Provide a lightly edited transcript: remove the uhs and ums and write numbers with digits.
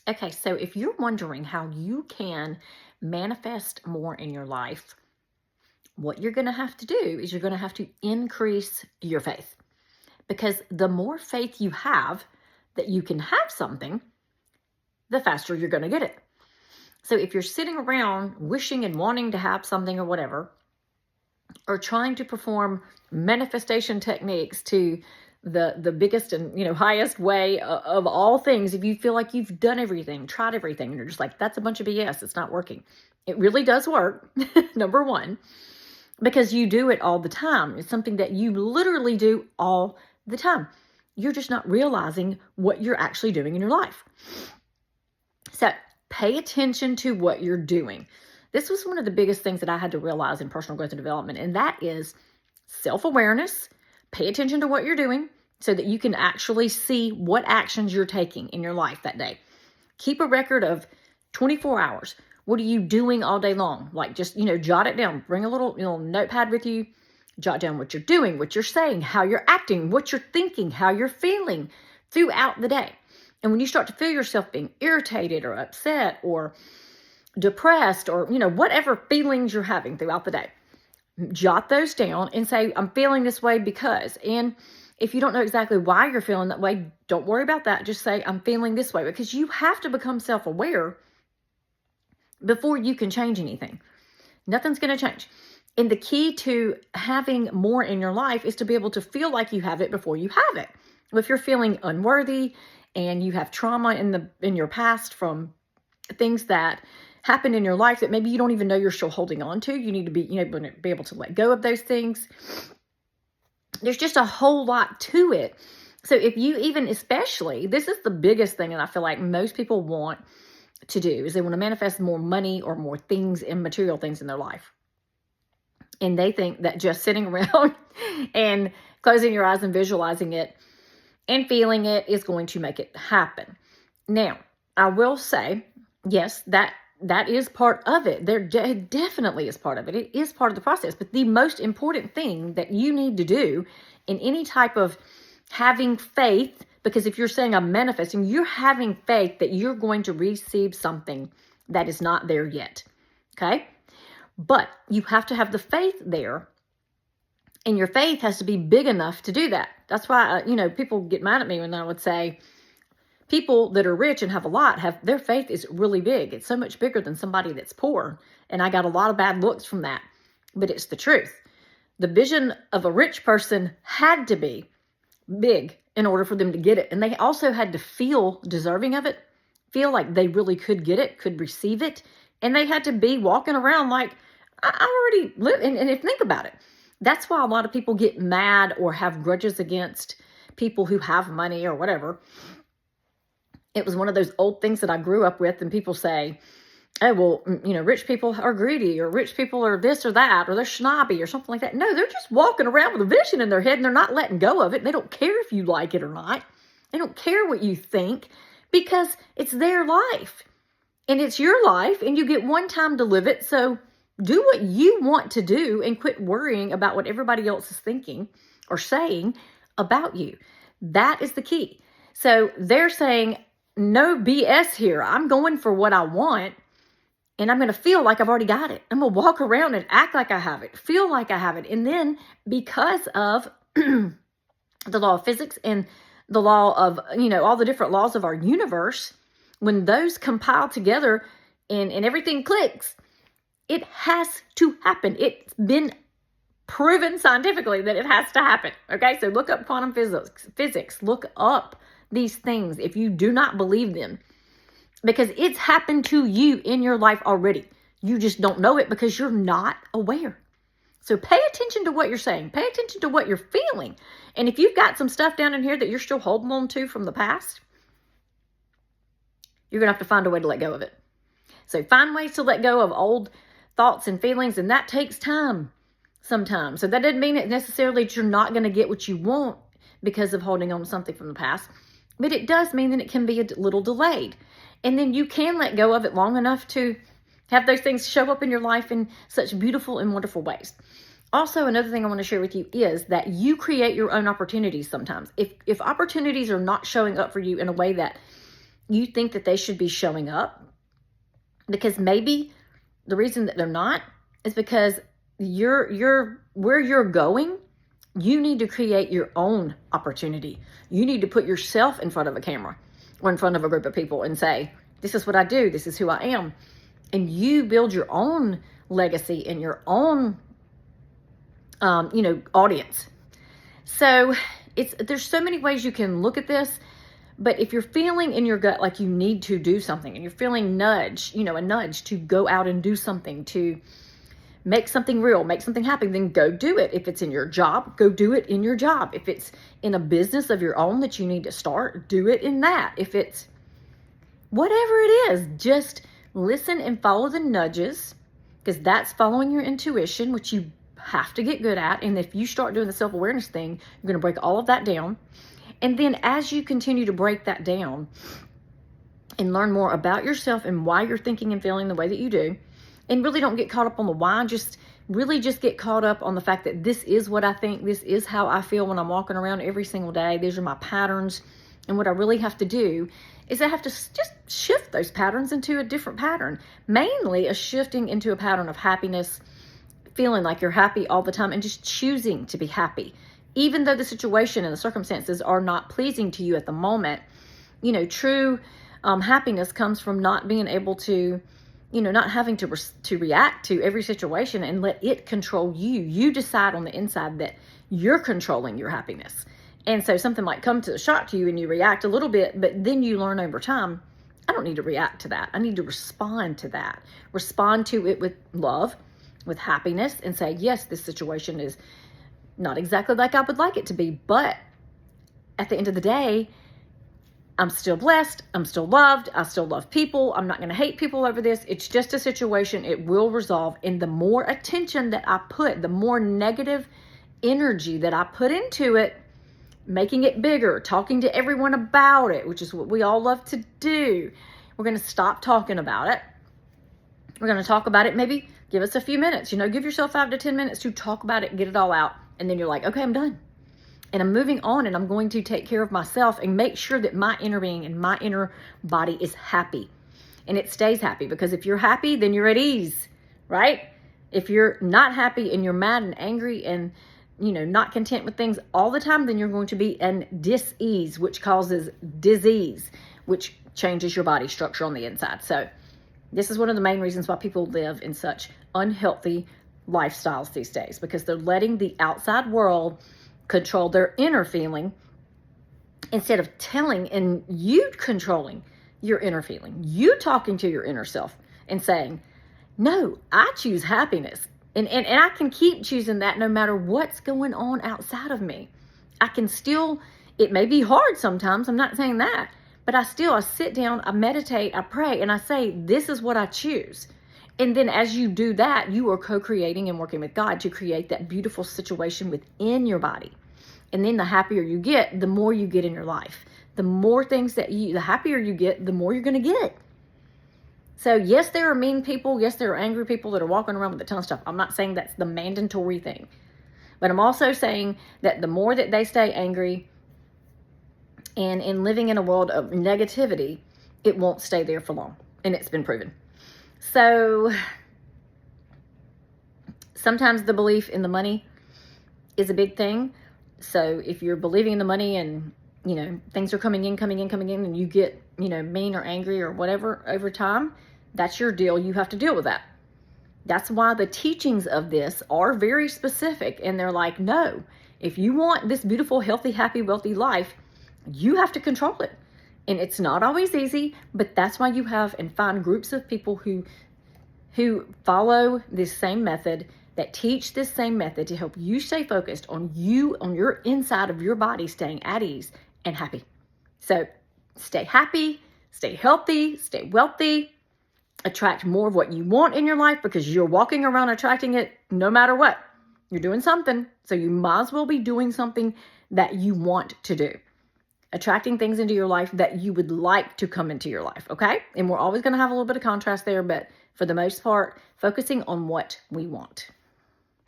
Okay, so if you're wondering how you can manifest more in your life, what you're going to have to do is you're going to have to increase your faith. Because the more faith you have that you can have something, the faster you're going to get it. So if you're sitting around wishing and wanting to have something or whatever, or trying to perform manifestation techniques to the biggest and highest way of all things, if you feel like you've done everything, tried everything, and you're just like, that's a bunch of BS, it's not working. It really does work. Number one, because you do it all the time. It's something that you literally do all the time. You're just not realizing what you're actually doing in your life. So pay attention to what you're doing. This was one of the biggest things that I had to realize in personal growth and development, and that is self-awareness. Pay attention to what you're doing so that you can actually see what actions you're taking in your life that day. Keep a record of 24 hours. What are you doing all day long? Like just, jot it down. Bring a little, notepad with you. Jot down what you're doing, what you're saying, how you're acting, what you're thinking, how you're feeling throughout the day. And when you start to feel yourself being irritated or upset or depressed or, whatever feelings you're having throughout the day, jot those down and say, I'm feeling this way because. And if you don't know exactly why you're feeling that way, don't worry about that. Just say, I'm feeling this way, because you have to become self-aware before you can change anything. Nothing's going to change. And the key to having more in your life is to be able to feel like you have it before you have it. If you're feeling unworthy and you have trauma in your past from things that happened in your life that maybe you don't even know you're still holding on to, you need to be able to let go of those things. There's just a whole lot to it. So if you especially, this is the biggest thing that I feel like most people want to do, is they want to manifest more money or more things and material things in their life. And they think that just sitting around and closing your eyes and visualizing it and feeling it is going to make it happen. Now, I will say, yes, that is part of it. There definitely is part of it. It is part of the process. But the most important thing that you need to do in any type of having faith, because if you're saying I'm manifesting, you're having faith that you're going to receive something that is not there yet. Okay? But you have to have the faith there, and your faith has to be big enough to do that. That's why, people get mad at me when I would say people that are rich and have a lot, their faith is really big. It's so much bigger than somebody that's poor. And I got a lot of bad looks from that, but it's the truth. The vision of a rich person had to be big in order for them to get it. And they also had to feel deserving of it, feel like they really could get it, could receive it. And they had to be walking around like, I already live. And if think about it, that's why a lot of people get mad or have grudges against people who have money or whatever. It was one of those old things that I grew up with, and people say, oh, well, rich people are greedy, or rich people are this or that, or they're snobby or something like that. No, they're just walking around with a vision in their head, and they're not letting go of it. They don't care if you like it or not. They don't care what you think, because it's their life. And it's your life, and you get one time to live it. So do what you want to do and quit worrying about what everybody else is thinking or saying about you. That is the key. So they're saying, no BS here. I'm going for what I want, and I'm going to feel like I've already got it. I'm going to walk around and act like I have it, feel like I have it. And then because of the law of physics and the law of, all the different laws of our universe, when those compile together and everything clicks, it has to happen. It's been proven scientifically that it has to happen. Okay, so look up quantum physics. Look up these things if you do not believe them, because it's happened to you in your life already. You just don't know it because you're not aware. So pay attention to what you're saying. Pay attention to what you're feeling. And if you've got some stuff down in here that you're still holding on to from the past, you're going to have to find a way to let go of it. So find ways to let go of old thoughts and feelings, and that takes time sometimes. So that doesn't mean that necessarily that you're not going to get what you want because of holding on to something from the past, but it does mean that it can be a little delayed. And then you can let go of it long enough to have those things show up in your life in such beautiful and wonderful ways. Also, another thing I want to share with you is that you create your own opportunities sometimes. If opportunities are not showing up for you in a way that you think that they should be showing up, because maybe the reason that they're not is because you're where you're going, you need to create your own opportunity. You need to put yourself in front of a camera or in front of a group of people and say, this is what I do, this is who I am. And you build your own legacy and your own audience. So there's so many ways you can look at this. But if you're feeling in your gut like you need to do something, and you're feeling a nudge to go out and do something, to make something real, make something happen, then go do it. If it's in your job, go do it in your job. If it's in a business of your own that you need to start, do it in that. If it's whatever it is, just listen and follow the nudges, because that's following your intuition, which you have to get good at. And if you start doing the self-awareness thing, you're going to break all of that down. And then as you continue to break that down and learn more about yourself and why you're thinking and feeling the way that you do, and really don't get caught up on the why, just get caught up on the fact that this is what I think, this is how I feel when I'm walking around every single day. These are my patterns. And what I really have to do is I have to just shift those patterns into a different pattern, mainly a shifting into a pattern of happiness, feeling like you're happy all the time and just choosing to be happy. Even though the situation and the circumstances are not pleasing to you at the moment, true happiness comes from not being able to, not having to react to every situation and let it control you. You decide on the inside that you're controlling your happiness. And so something might come to a shock to you and you react a little bit, but then you learn over time, I don't need to react to that. I need to respond to that. Respond to it with love, with happiness, and say, yes, this situation is not exactly like I would like it to be, but at the end of the day, I'm still blessed. I'm still loved. I still love people. I'm not going to hate people over this. It's just a situation. It will resolve. And the more attention that I put, the more negative energy that I put into it, making it bigger, talking to everyone about it, which is what we all love to do. We're going to stop talking about it. We're going to talk about it. Maybe give us a few minutes, give yourself 5 to 10 minutes to talk about it, get it all out. And then you're like, okay, I'm done. And I'm moving on, and I'm going to take care of myself and make sure that my inner being and my inner body is happy. And it stays happy, because if you're happy, then you're at ease, right? If you're not happy and you're mad and angry and, not content with things all the time, then you're going to be in dis-ease, which causes disease, which changes your body structure on the inside. So this is one of the main reasons why people live in such unhealthy lifestyles these days, because they're letting the outside world control their inner feeling instead of telling and you controlling your inner feeling, you talking to your inner self and saying, no, I choose happiness. And I can keep choosing that no matter what's going on outside of me. I can still, it may be hard sometimes, I'm not saying that, but I sit down, I meditate, I pray, and I say, this is what I choose. And then as you do that, you are co-creating and working with God to create that beautiful situation within your body. And then the happier you get, the more you get in your life. The more things the happier you get, the more you're going to get. So yes, there are mean people. Yes, there are angry people that are walking around with a ton of stuff. I'm not saying that's the mandatory thing. But I'm also saying that the more that they stay angry and in living in a world of negativity, it won't stay there for long. And it's been proven. So sometimes the belief in the money is a big thing. So if you're believing in the money and, things are coming in, and you get, mean or angry or whatever over time, that's your deal. You have to deal with that. That's why the teachings of this are very specific. And they're like, no, if you want this beautiful, healthy, happy, wealthy life, you have to control it. And it's not always easy, but that's why you have and find groups of people who follow this same method, that teach this same method to help you stay focused on you, on your inside of your body, staying at ease and happy. So stay happy, stay healthy, stay wealthy, attract more of what you want in your life, because you're walking around attracting it no matter what. You're doing something, so you might as well be doing something that you want to do. Attracting things into your life that you would like to come into your life, okay? And we're always going to have a little bit of contrast there, but for the most part, focusing on what we want.